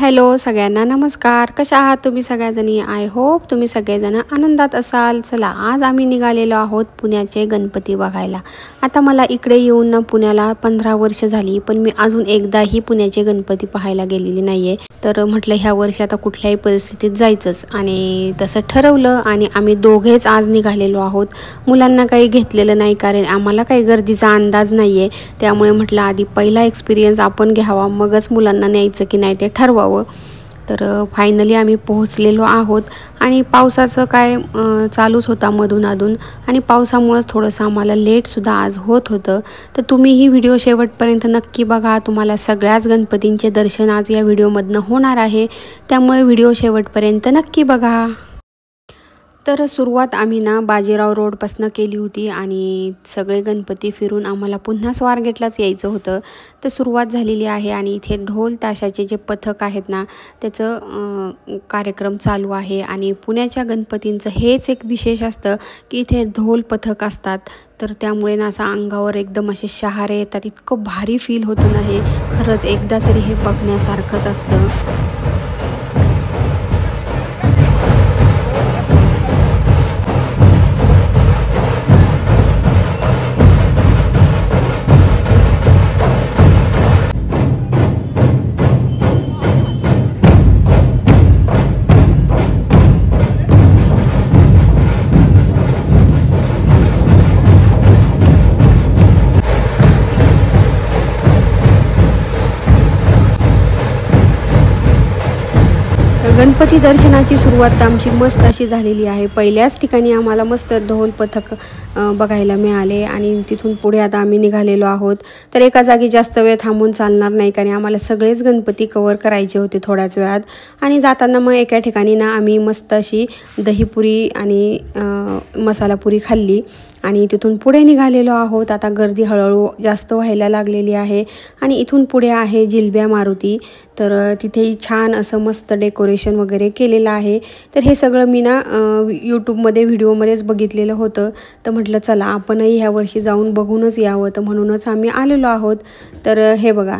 Hello सगळ्यांना नमस्कार. कशा आहात तुम्ही सगळ्याजणी? आय होप तुम्ही सगळेजण आनंदात असाल. चला, आज आम्ही निघालेलो आहोत पुण्याचे गणपती बघायला. आता मला इकडे येऊन ना पुण्याला 15 वर्ष झाली, पण मी अजून एकदाही पुण्याचे गणपती पाहायला गेलेली नाही आहे. तर म्हटलं ह्या वर्षी आता कुठल्याही परिस्थितीत जायचंच, आणि तसं ठरवलं आणि आम्ही दोघेच आज निघालेलो आहोत. मुलांना काही घेतलेलं नाही, कारण आम्हाला काही गर्दीचा अंदाज नाही आहे. त्यामुळे म्हटलं आधी पहिला एक्सपिरियन्स आपण घ्यावा, मगच मुलांना न्यायचं की नाही ते ठरवावं. तर फायनली आम्ही पोहोचलेलो आहोत. आणि पावसाचं काय चालूच होता मधून अधून, आणि पावसामुळेच थोडंसं आम्हाला लेटसुद्धा आज होत होतं. तर तुम्ही ही व्हिडिओ शेवटपर्यंत नक्की बघा. तुम्हाला सगळ्याच गणपतींचे दर्शन आज या व्हिडिओमधनं होणार आहे, त्यामुळे व्हिडिओ शेवटपर्यंत नक्की बघा. तर सुरुवात आम्ही ना बाजीराव रोडपासून केली होती, आणि सगळे गणपती फिरून आम्हाला पुन्हा स्वारगेटलाच यायचं होतं. तर सुरुवात झालेली आहे, आणि इथे ढोल ताशाचे जे पथक आहेत ना, त्याचं कार्यक्रम चालू आहे. आणि पुण्याच्या गणपतींचं हेच एक विशेष असतं की इथे ढोल पथक असतात. तर त्यामुळे ना असं अंगावर एकदम असे शहारे येतात. इतकं भारी फील होतं ना, हे खरंच एकदा तरी हे बघण्यासारखंच असतं. गणपती दर्शनाची सुरुवात आमची मस्त अशी झालेली आहे. पहिल्याच ठिकाणी आम्हाला मस्त ढोल पथक बघायला मिळाले, आणि तिथून पुढे आता आम्ही निघालेलो आहोत. तर एका जागी जास्त वेळ थांबून चालणार नाही, कारण आम्हाला सगळेच गणपती कवर करायचे होते थोड्याच वेळात. आणि जाताना मग एका ठिकाणी ना आम्ही मस्त अशी दहीपुरी आणि मसालापुरी खाल्ली, आणि तिथून पुढे निघालेलो आहोत. आता गर्दी हळूहळू जास्त व्हायला लागलेली आहे, आणि इथून पुढे आहे जिलब्या मारुती. तर तिथेही छान असं मस्त डेकोरेशन वगैरे केलेलं आहे. तर हे सगळं मी ना यूट्यूबमध्ये व्हिडिओमध्येच बघितलेलं होतं. तर म्हटलं चला आपणही ह्या वर्षी जाऊन बघूनच यावं, तर म्हणूनच आम्ही आलेलो आहोत. तर हे बघा,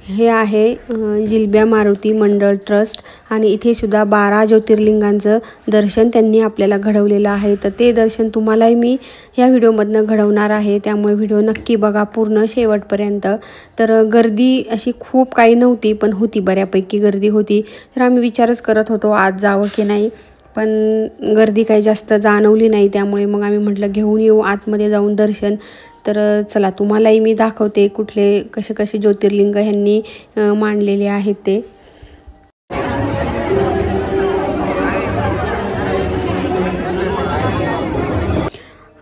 हे आहे जिलब्या मारुती मंडळ ट्रस्ट, आणि इथे सुद्धा 12 ज्योतिर्लिंगांचं दर्शन त्यांनी आपल्याला घडवलेलं आहे. तर ते दर्शन तुम्हालाही मी ह्या व्हिडिओमधनं घडवणार आहे, त्यामुळे व्हिडिओ नक्की बघा पूर्ण शेवटपर्यंत. तर गर्दी अशी खूप काही नव्हती, पण होती, बऱ्यापैकी गर्दी होती. तर आम्ही विचारच करत होतो आज जावं की नाही, पण गर्दी काही जास्त जाणवली नाही. त्यामुळे मग आम्ही म्हटलं घेऊन येऊ आतमध्ये जाऊन दर्शन. तर चला तुम्हालाही मी दाखवते कुठले कसे कसे ज्योतिर्लिंग ह्यांनी मांडलेले आहेत ते.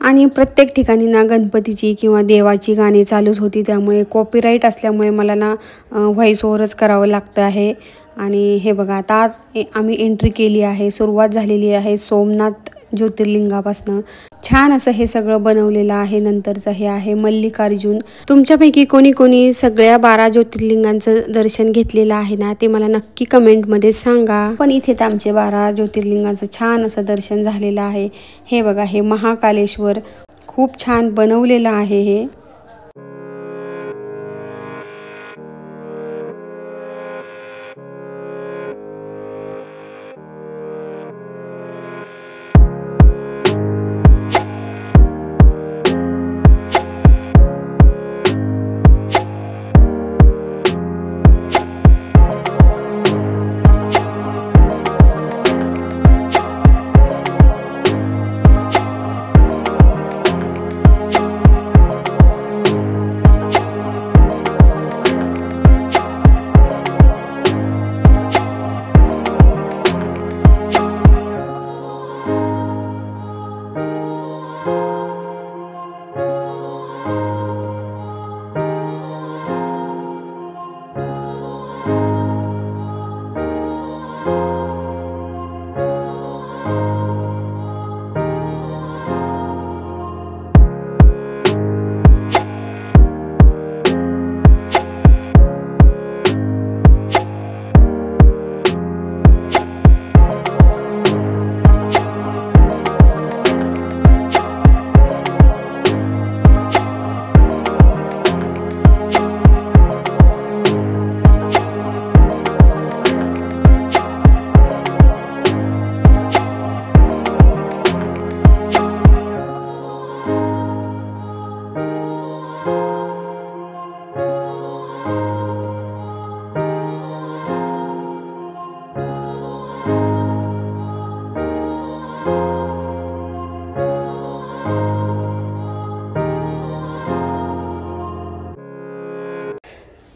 आणि प्रत्येक ठिकाणी ना गणपतीची किंवा देवाची गाणी चालूच होती, त्यामुळे कॉपीराईट असल्यामुळे मला ना व्हॉईस ओव्हरच करावं लागतं आहे. आणि हे बघा, आता आम्ही एंट्री केली आहे. सुरुवात झालेली आहे सोमनाथ ज्योतिर्लिंगापासनं. छान असं हे सगळं बनवलेलं आहे. नंतरचं हे आहे मल्लिकार्जुन. तुमच्यापैकी कोणी कोणी सगळ्या 12 ज्योतिर्लिंगांचं दर्शन घेतलेलं आहे ना, ते मला नक्की कमेंटमध्ये सांगा. पण इथे तर आमचे 12 ज्योतिर्लिंगांचं छान असं दर्शन झालेलं आहे. हे बघा, हे महाकालेश्वर खूप छान बनवलेलं आहे हे.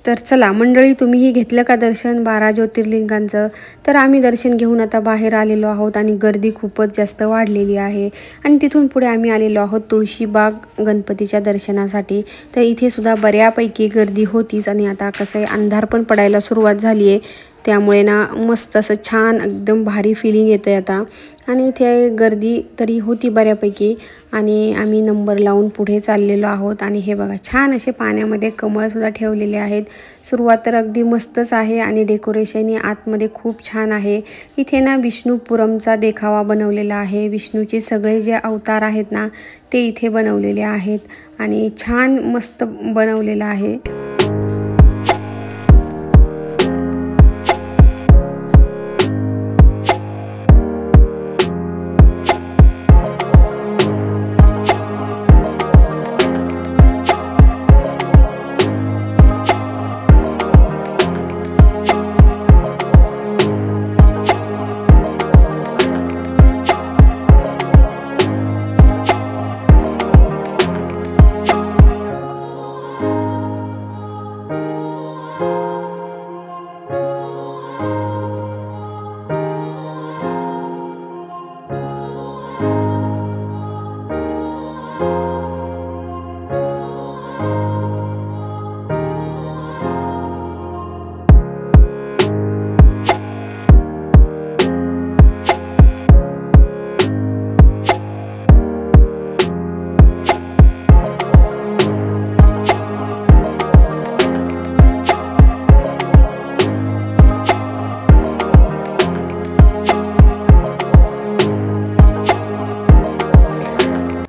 तर चला मंडळी, तुम्हीही घेतलं का दर्शन 12 ज्योतिर्लिंगांचं? तर आम्ही दर्शन घेऊन आता बाहेर आलेलो आहोत आणि गर्दी खूपच जास्त वाढलेली आहे. आणि तिथून पुढे आम्ही आलेलो आहोत तुळशीबाग गणपतीच्या दर्शनासाठी. तर इथे सुद्धा बऱ्यापैकी गर्दी होतीच आणि आता कसं आहे, अंधार पण पडायला सुरुवात झाली आहे, त्यामुळे ना मस्त असं छान एकदम भारी फिलिंग येतं आहे आता. आणि इथे गर्दी तरी होती बऱ्यापैकी आणि आम्ही नंबर लावून पुढे चाललेलो आहोत. आणि हे बघा, छान असे पाण्यामध्ये कमळसुद्धा ठेवलेले आहेत. सुरुवात तर अगदी मस्तच आहे आणि डेकोरेशनही आतमध्ये खूप छान आहे. इथे ना विष्णुपुरमचा देखावा बनवलेला आहे. विष्णूचे सगळे जे अवतार आहेत ना, ते इथे बनवलेले आहेत आणि छान मस्त बनवलेलं आहे.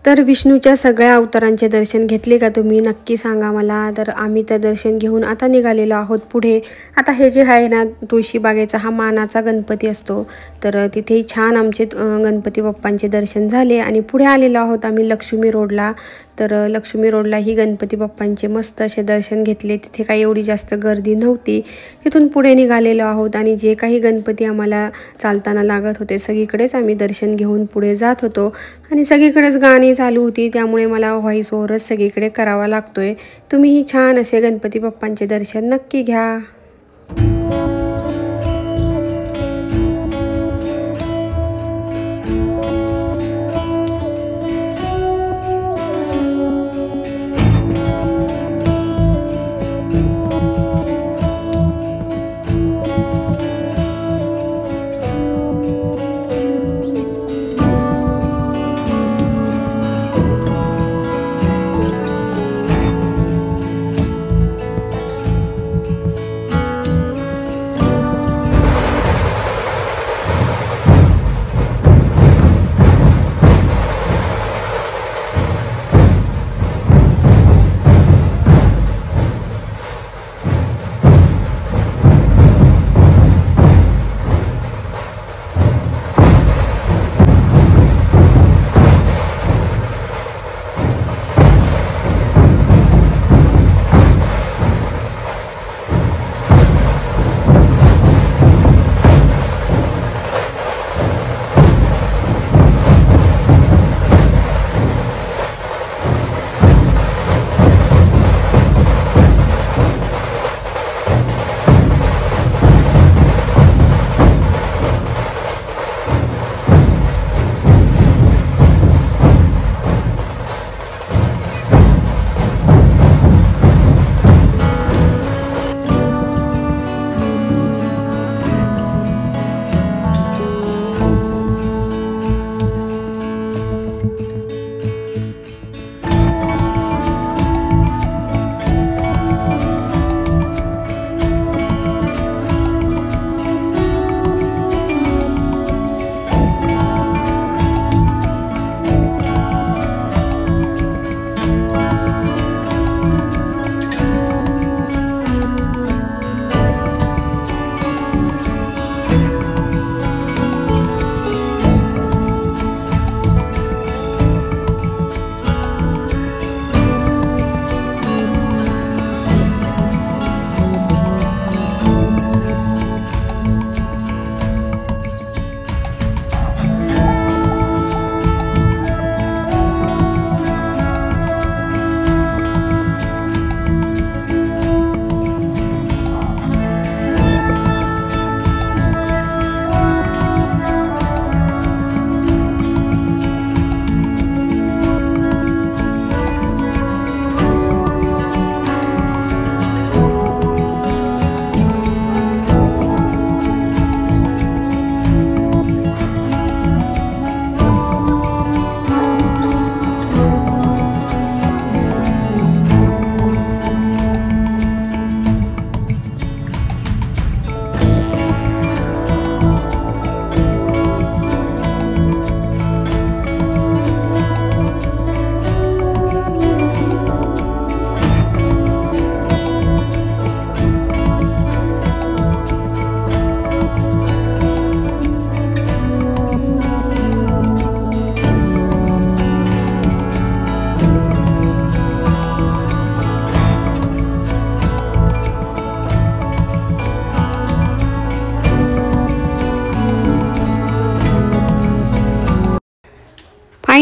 तर विष्णूच्या सगळ्या अवतारांचे दर्शन घेतले का तुम्ही? नक्की सांगा मला. तर आम्ही तर दर्शन घेऊन आता निघालेलो आहोत पुढे. आता हे जे आहे ना, तुळशीबागेचा हा मानाचा गणपती असतो, तर तिथेही छान आमचे गणपती बाप्पांचे दर्शन झाले आणि पुढे आलेलो आहोत आम्ही लक्ष्मी रोडला. तर लक्ष्मी रोडला ही गणपती बाप्पांचे मस्त असे दर्शन घेतले. तिथे काही एवढी जास्त गर्दी नव्हती. तिथून पुढे निघालेलो आहोत आणि जे काही गणपती आम्हाला चालताना लागत होते सगळीकडेच आम्ही दर्शन घेऊन पुढे जात होतो. आणि सगळीकडेच गाणी चालू होती, त्यामुळे मला व्हॉइस ओव्हरच सगळीकडे करावा लागतोय. तुम्हीही छान असे गणपती बाप्पांचे दर्शन नक्की घ्या.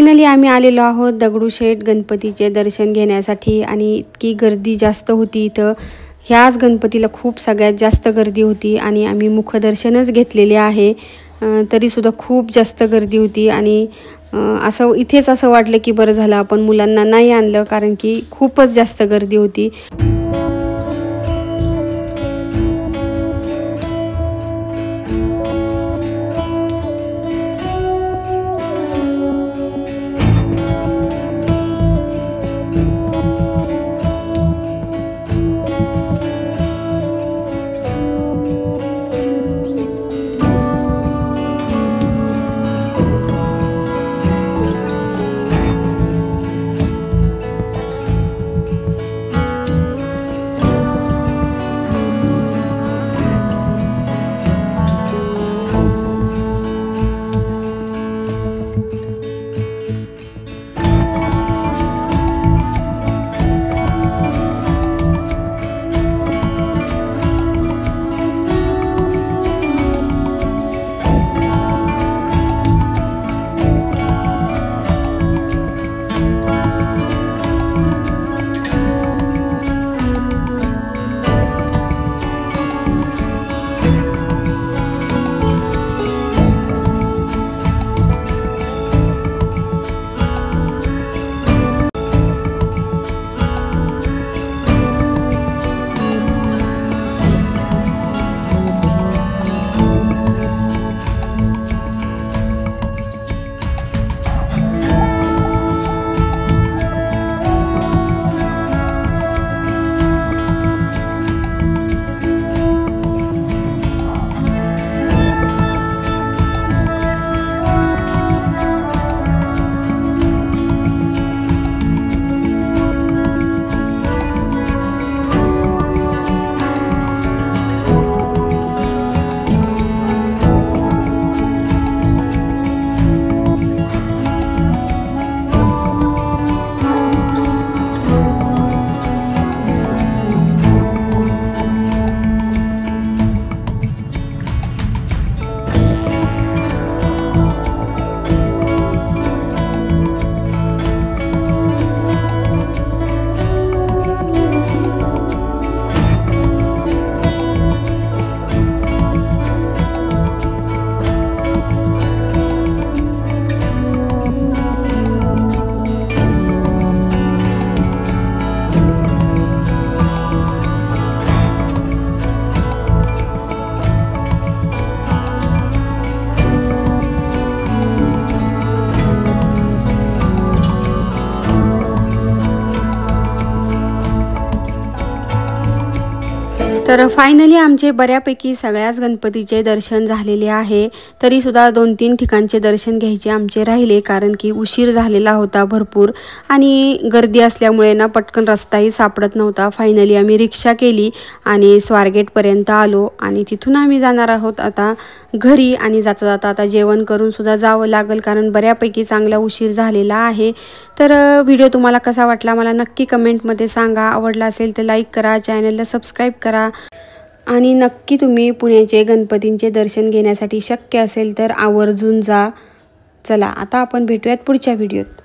फायनली आम्ही आलेलो आहोत दगडूशेठ गणपतीचे दर्शन घेण्यासाठी आणि इतकी गर्दी जास्त होती इथं। ह्याच गणपतीला खूप सगळ्यात जास्त गर्दी होती आणि आम्ही मुखदर्शनच घेतलेले आहे, तरीसुद्धा खूप जास्त गर्दी होती आणि असं इथेच असं वाटलं की बरं झालं आपण मुलांना नाही आणलं, कारण की खूपच जास्त गर्दी होती। तर फायनली आमचे बऱ्यापैकी सगळ्याच गणपतीचे दर्शन झालेले आहे, तरीसुद्धा 2-3 ठिकाणचे दर्शन घ्यायचे आमचे राहिले, कारण की उशीर झालेला होता भरपूर आणि गर्दी असल्यामुळे ना पटकन रस्ताही सापडत नव्हता। फायनली आम्ही रिक्षा केली आणि स्वारगेटपर्यंत आलो आणि तिथून आम्ही जाणार आहोत आता घरी आणि जाता जाता आता जेवण करून सुद्धा जावं लागेल, कारण बऱ्यापैकी चांगला उशीर झालेला आहे। तर व्हिडिओ तुम्हाला कसा वाटला मला नक्की कमेंटमध्ये सांगा। आवडला असेल तर लाईक करा, चॅनलला सबस्क्राईब करा आणि नक्की तुम्ही पुण्याचे गणपतींचे दर्शन घेण्यासाठी शक्य असेल तर आवर्जून जा। चला आता आपण भेटूयात पुढच्या व्हिडिओत।